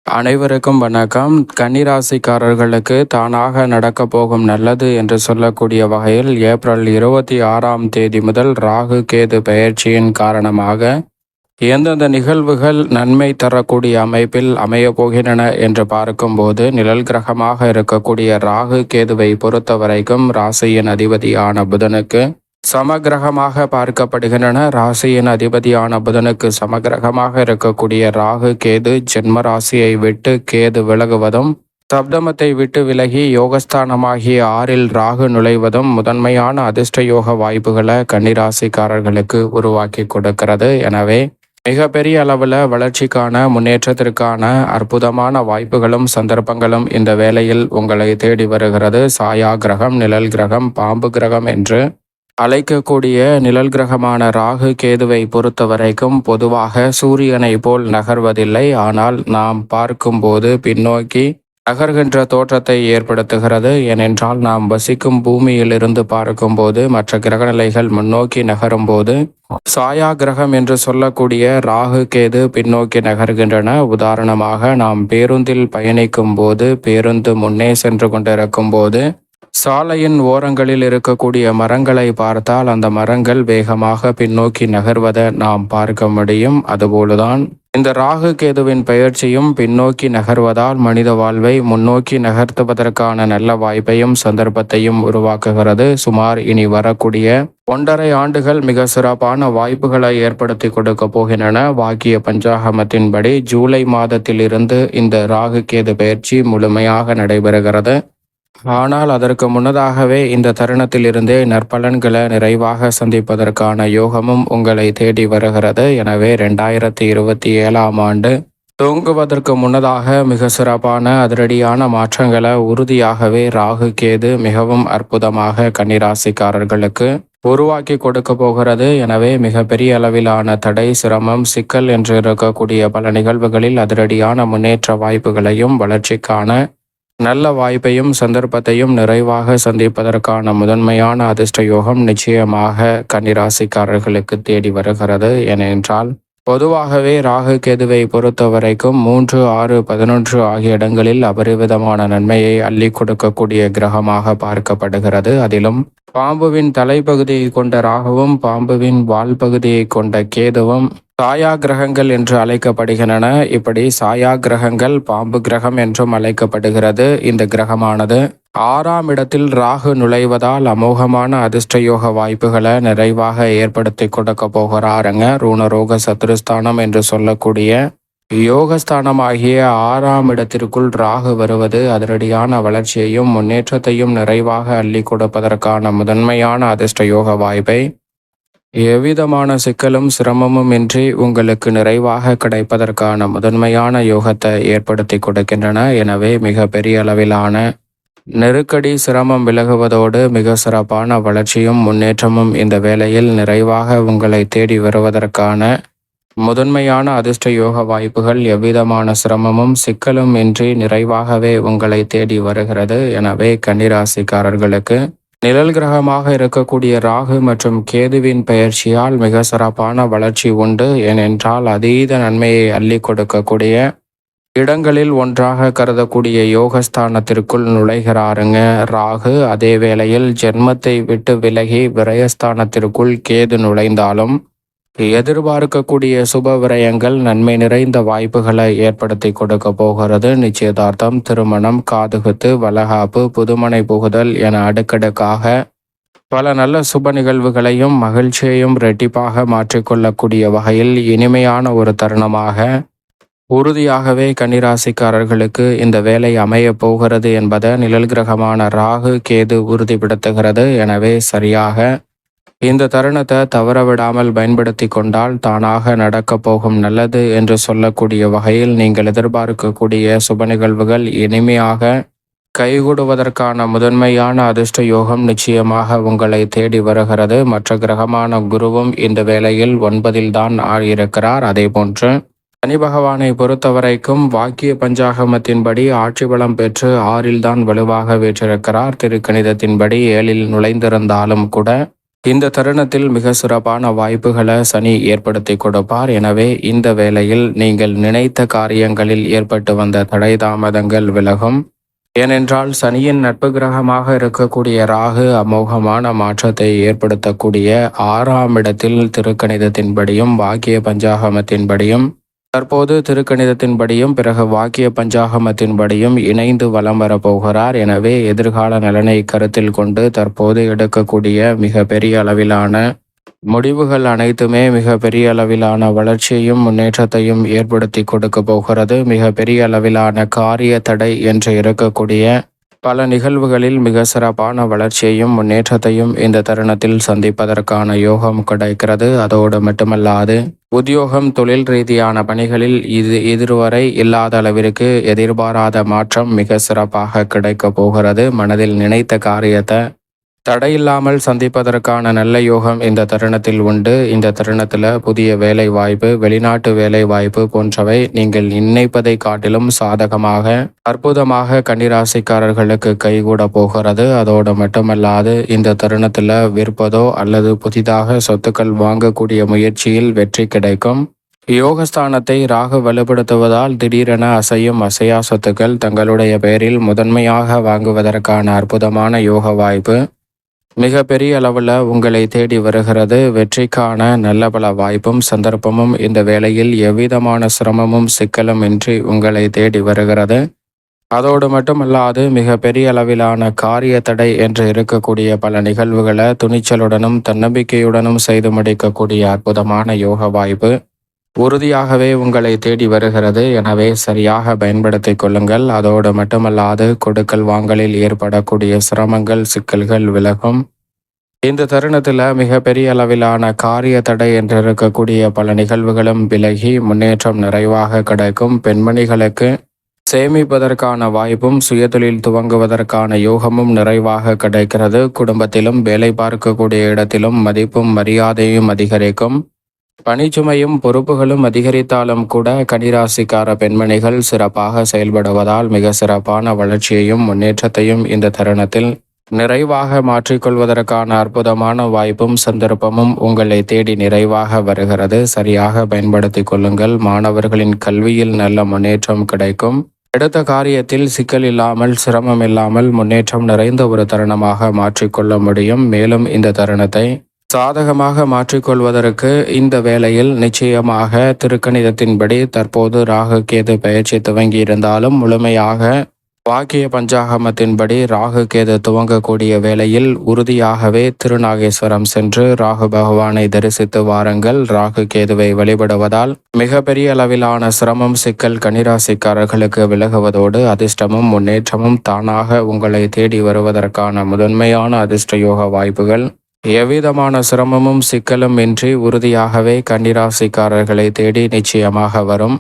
அனைவருக்கும் வணக்கம். கன்னிராசிக்காரர்களுக்கு தானாக நடக்கப் போகும் நல்லது என்று சொல்லக்கூடிய வகையில் ஏப்ரல் 26ஆம் தேதி முதல் ராகு கேது பெயர்ச்சியின் காரணமாக எந்தெந்த நிகழ்வுகள் நன்மை தரக்கூடிய அமைப்பில் அமையப் போகின்றன என்று பார்க்கும்போது, நிழல் கிரகமாக இருக்கக்கூடிய ராகு கேதுவை பொறுத்த வரைக்கும் ராசியின் அதிபதியான புதனுக்கு சமகிரகமாக பார்க்கப்படுகின்றன. ராசியின் அதிபதியான புதனுக்கு சமகிரகமாக இருக்கக்கூடிய ராகு கேது ஜென்ம ராசியை விட்டு கேது விலகுவதும், சப்தமத்தை விட்டு விலகி யோகஸ்தானமாகிய 6ல் ராகு நுழைவதும் முதன்மையான அதிர்ஷ்ட யோக வாய்ப்புகளை கன்னிராசிக்காரர்களுக்கு உருவாக்கி கொடுக்கிறது. எனவே மிகப்பெரிய அளவில் வளர்ச்சிக்கான முன்னேற்றத்திற்கான அற்புதமான வாய்ப்புகளும் சந்தர்ப்பங்களும் இந்த வேளையில் உங்களை தேடி வருகிறது. சாயா கிரகம், நிழல் கிரகம், பாம்பு கிரகம் என்று அழைக்கக்கூடிய நிழல் கிரகமான ராகு கேதுவை பொறுத்த வரைக்கும் பொதுவாக சூரியனை போல் நகர்வதில்லை. ஆனால் நாம் பார்க்கும்போது பின்னோக்கி நகர்கின்ற தோற்றத்தை ஏற்படுத்துகிறது. ஏனென்றால் நாம் வசிக்கும் பூமியிலிருந்து பார்க்கும்போது மற்ற கிரகநிலைகள் முன்னோக்கி நகரும்போது சாயா கிரகம் என்று சொல்லக்கூடிய ராகு கேது பின்னோக்கி நகர்கின்றன. உதாரணமாக நாம் பேருந்தில் பயணிக்கும் போது பேருந்து முன்னே சென்று கொண்டிருக்கும் போது சாலையின் ஓரங்களில் இருக்கக்கூடிய மரங்களை பார்த்தால் அந்த மரங்கள் வேகமாக பின்னோக்கி நகர்வதை நாம் பார்க்க முடியும். அதுபோலுதான் இந்த ராகு கேதுவின் பெயர்ச்சியும் பின்னோக்கி நகர்வதால் மனித வாழ்வை முன்னோக்கி நகர்த்துவதற்கான நல்ல வாய்ப்பையும் சந்தர்ப்பத்தையும் உருவாக்குகிறது. சுமார் இனி வரக்கூடிய 1.5 ஆண்டுகள் மிக சிறப்பான வாய்ப்புகளை ஏற்படுத்தி கொடுக்க போகின்றன. வாக்கிய பஞ்சாகமத்தின்படி ஜூலை மாதத்திலிருந்து இந்த ராகு கேது பெயர்ச்சி முழுமையாக நடைபெறுகிறது. ஆனால் அதற்கு முன்னதாகவே இந்த தருணத்திலிருந்தே நற்பலன்களை நிறைவாக சந்திப்பதற்கான யோகமும் உங்களை தேடி வருகிறது. எனவே 2027ஆம் ஆண்டு துவங்குவதற்கு முன்னதாக மிக சிறப்பான அதிரடியான மாற்றங்களை உறுதியாகவே ராகு கேது மிகவும் அற்புதமாக கன்னிராசிக்காரர்களுக்கு உருவாக்கி கொடுக்க போகிறது. எனவே மிகப்பெரிய அளவிலான தடை, சிரமம், சிக்கல் என்று இருக்கக்கூடிய பல நிகழ்வுகளில் அதிரடியான முன்னேற்ற வாய்ப்புகளையும் வளர்ச்சிக்கான நல்ல வாய்ப்பையும் சந்தர்ப்பத்தையும் நிறைவாக சந்திப்பதற்கான முதன்மையான அதிர்ஷ்ட யோகம் நிச்சயமாக கன்னிராசிக்காரர்களுக்கு தேடி வருகிறது. ஏனென்றால் பொதுவாகவே ராகு கேதுவை பொறுத்த வரைக்கும் 3, 6, 11 ஆகிய இடங்களில் அபரிவிதமான நன்மையை அள்ளி கொடுக்கக்கூடிய கிரகமாக பார்க்கப்படுகிறது. அதிலும் பாம்புவின் தலைப்பகுதியை கொண்ட ராகுவும் பாம்புவின் வால் பகுதியை கொண்ட கேதுவும் சாயா கிரகங்கள் என்று அழைக்கப்படுகின்றன. இப்படி சாயா கிரகங்கள் பாம்பு கிரகம் என்றும் அழைக்கப்படுகிறது. இந்த கிரகமானது 6ஆம் இடத்தில் ராகு நுழைவதால் அமோகமான அதிர்ஷ்ட யோக வாய்ப்புகளை நிறைவாக ஏற்படுத்தி கொடுக்க போகிறாருங்க. ரூணரோக சத்துருஸ்தானம் என்று சொல்லக்கூடிய யோகஸ்தானமாகிய 6ஆம் இடத்திற்குள் ராகு வருவது அதிரடியான வளர்ச்சியையும் முன்னேற்றத்தையும் நிறைவாக அள்ளி கொடுப்பதற்கான முதன்மையான அதிர்ஷ்ட யோக வாய்ப்பை எவ்விதமான சிக்கலும் சிரமமும் இன்றி உங்களுக்கு நிறைவாக கிடைப்பதற்கான முதன்மையான யோகத்தை ஏற்படுத்தி கொடுக்கின்றன. எனவே மிக பெரிய அளவிலான நெருக்கடி, சிரமம் விலகுவதோடு மிக சிறப்பான வளர்ச்சியும் முன்னேற்றமும் இந்த வேளையில் நிறைவாக உங்களை தேடி வருவதற்கான முதன்மையான அதிர்ஷ்ட யோக வாய்ப்புகள் எவ்விதமான சிரமமும் சிக்கலும் இன்றி நிறைவாகவே உங்களை தேடி வருகிறது. எனவே கன்னிராசிக்காரர்களுக்கு நிழல் கிரகமாக இருக்கக்கூடிய ராகு மற்றும் கேதுவின் பெயர்ச்சியால் மிக சிறப்பான வளர்ச்சி உண்டு. ஏனென்றால் அதீத நன்மையை அள்ளி கொடுக்கக்கூடிய இடங்களில் ஒன்றாக கருதக்கூடிய யோகஸ்தானத்திற்குள் நுழைகிறாருங்க ராகு. அதே வேளையில் ஜென்மத்தை விட்டு விலகி விரயஸ்தானத்திற்குள் கேது நுழைந்தாலும் எதிர்பார்க்கக்கூடிய சுப விரயங்கள் நன்மை நிறைந்த வாய்ப்புகளை ஏற்படுத்தி கொடுக்க போகிறது. நிச்சயதார்த்தம், திருமணம், காதுகுத்து, வளகாப்பு, புதுமனை புகுதல் என அடுக்கடுக்காக பல நல்ல சுப நிகழ்வுகளையும் மகிழ்ச்சியையும் இரட்டிப்பாக மாற்றிக்கொள்ளக்கூடிய வகையில் இனிமையான ஒரு தருணமாக உறுதியாகவே கன்னிராசிக்காரர்களுக்கு இந்த வேலை அமைய போகிறது என்பதை நிழல் கிரகமான ராகு கேது உறுதிப்படுத்துகிறது. எனவே சரியாக இந்த தருணத்தை தவறவிடாமல் பயன்படுத்தி கொண்டால் தானாக நடக்கப் போகும் நல்லது என்று சொல்லக்கூடிய வகையில் நீங்கள் எதிர்பார்க்கக்கூடிய சுப நிகழ்வுகள் இனிமையாக கைகூடுவதற்கான முதன்மையான அதிர்ஷ்ட யோகம் நிச்சயமாக உங்களை தேடி வருகிறது. மற்ற கிரகமான குருவும் இந்த வேளையில் 9ல் தான் இருக்கிறார். அதே போன்று சனி பகவானை பொறுத்தவரைக்கும் வாக்கிய பஞ்சாகமத்தின்படி ஆட்சி பலம் பெற்று 6ல் தான் வலுவாக வீற்றிருக்கிறார். திருக்கணிதத்தின்படி 7ல் நுழைந்திருந்தாலும் கூட இந்த தருணத்தில் மிக சிறப்பான வாய்ப்புகளை சனி ஏற்படுத்தி கொடுப்பார். எனவே இந்த வேளையில் நீங்கள் நினைத்த காரியங்களில் ஏற்பட்டு வந்த தடை தாமதங்கள் விலகும். ஏனென்றால் சனியின் நட்பு கிரகமாக இருக்கக்கூடிய ராகு அமோகமான மாற்றத்தை ஏற்படுத்தக்கூடிய 6ஆம் இடத்தில் திருக்கணிதத்தின்படியும் வாக்கிய பஞ்சாகமத்தின்படியும் தற்போது திருக்கணிதத்தின்படியும் பிறகு வாக்கிய பஞ்சாகமத்தின்படியும் இணைந்து வலம் வரப்போகிறார். எனவே எதிர்கால நலனை கருத்தில் கொண்டு தற்போது எடுக்கக்கூடிய மிக பெரிய அளவிலான முடிவுகள் அனைத்துமே மிக பெரிய அளவிலான வளர்ச்சியையும் முன்னேற்றத்தையும் ஏற்படுத்தி கொடுக்க போகிறது. மிக பெரிய அளவிலான காரிய தடை என்று இருக்கக்கூடிய பல நிகழ்வுகளில் மிக சிறப்பான வளர்ச்சியையும் முன்னேற்றத்தையும் இந்த தருணத்தில் சந்திப்பதற்கான யோகம் கிடைக்கிறது. அதோடு மட்டுமல்லாது உத்தியோகம் தொழில் ரீதியான பணிகளில் இதுவரை இல்லாத அளவிற்கு எதிர்பாராத மாற்றம் மிக சிறப்பாக கிடைக்க போகிறது. மனதில் நினைத்த காரியத்தை தடையில்லாமல் சந்திப்பதற்கான நல்ல யோகம் இந்த தருணத்தில் உண்டு. இந்த தருணத்தில் புதிய வேலை வாய்ப்பு, வெளிநாட்டு வேலை வாய்ப்பு போன்றவை நீங்கள் நினைப்பதை காட்டிலும் சாதகமாக அற்புதமாக கன்னிராசிக்காரர்களுக்கு கைகூட போகிறது. அதோடு மட்டுமல்லாது இந்த தருணத்தில் விற்பதோ அல்லது புதிதாக சொத்துக்கள் வாங்கக்கூடிய முயற்சியில் வெற்றி கிடைக்கும். யோகஸ்தானத்தை ராகு வலுப்படுத்துவதால் திடீரென அசையும் அசையா சொத்துக்கள் தங்களுடைய பெயரில் முதன்மையாக வாங்குவதற்கான அற்புதமான யோக வாய்ப்பு மிக பெரிய அளவில் உங்களை தேடி வருகிறது. வெற்றிக்கான நல்ல பல வாய்ப்பும் சந்தர்ப்பமும் இந்த வேளையில் எவ்விதமான சிரமமும் சிக்கலும் இன்றி உங்களை தேடி வருகிறது. அதோடு மட்டுமல்லாது மிக பெரிய அளவிலான காரிய தடை என்று இருக்கக்கூடிய பல நிகழ்வுகளை துணிச்சலுடனும் தன்னம்பிக்கையுடனும் செய்து முடிக்கக்கூடிய அற்புதமான யோக வாய்ப்பு உறுதியாகவே உங்களை தேடி வருகிறது. எனவே சரியாக பயன்படுத்திக் கொள்ளுங்கள். அதோடு மட்டுமல்லாது கொடுக்கல் வாங்கலில் ஏற்படக்கூடிய சிரமங்கள் சிக்கல்கள் விலகும். இந்த தருணத்தில் மிக பெரிய அளவிலான காரிய தடை என்று இருக்கக்கூடிய பல நிகழ்வுகளும் விலகி முன்னேற்றம் நிறைவாக கிடைக்கும். பெண்மணிகளுக்கு சேமிப்பதற்கான வாய்ப்பும் சுயதொழில் துவங்குவதற்கான யோகமும் நிறைவாக கிடைக்கிறது. குடும்பத்திலும் வேலை பார்க்கக்கூடிய இடத்திலும் மதிப்பும் மரியாதையும் அதிகரிக்கும். பணிச்சுமையும் பொறுப்புகளும் அதிகரித்தாலும் கூட கன்னிராசிக்கார பெண்மணிகள் சிறப்பாக செயல்படுவதால் மிக சிறப்பான வளர்ச்சியையும் முன்னேற்றத்தையும் இந்த தருணத்தில் நிறைவாக மாற்றிக்கொள்வதற்கான அற்புதமான வாய்ப்பும் சந்தர்ப்பமும் உங்களை தேடி நிறைவாக வருகிறது. சரியாக பயன்படுத்திக் கொள்ளுங்கள். மாணவர்களின் கல்வியில் நல்ல முன்னேற்றம் கிடைக்கும். எடுத்த காரியத்தில் சிக்கல் இல்லாமல் சிரமம் இல்லாமல் முன்னேற்றம் நிறைந்த ஒரு தருணமாக மாற்றிக்கொள்ள முடியும். மேலும் இந்த தருணத்தை சாதகமாக மாற்றிக்கொள்வதற்கு இந்த வேளையில் நிச்சயமாக திருக்கணிதத்தின்படி தற்போது ராகு கேது பயிற்சி துவங்கி இருந்தாலும் முழுமையாக வாக்கிய பஞ்சாகமத்தின்படி ராகு கேது துவங்கக்கூடிய வேளையில் உறுதியாகவே திருநாகேஸ்வரம் சென்று ராகு பகவானை தரிசித்து வாருங்கள். ராகு கேதுவை வழிபடுவதால் மிகப்பெரிய அளவிலான சிரமம் சிக்கல் கன்னிராசிக்காரர்களுக்கு விலகுவதோடு அதிர்ஷ்டமும் முன்னேற்றமும் தானாக உங்களை தேடி வருவதற்கான முதன்மையான அதிர்ஷ்ட யோக வாய்ப்புகள் எவ்விதமான சிரமமும் சிக்கலும் இன்றி உறுதியாகவே கன்னிராசிக்காரர்களை தேடி நிச்சயமாக வரும்.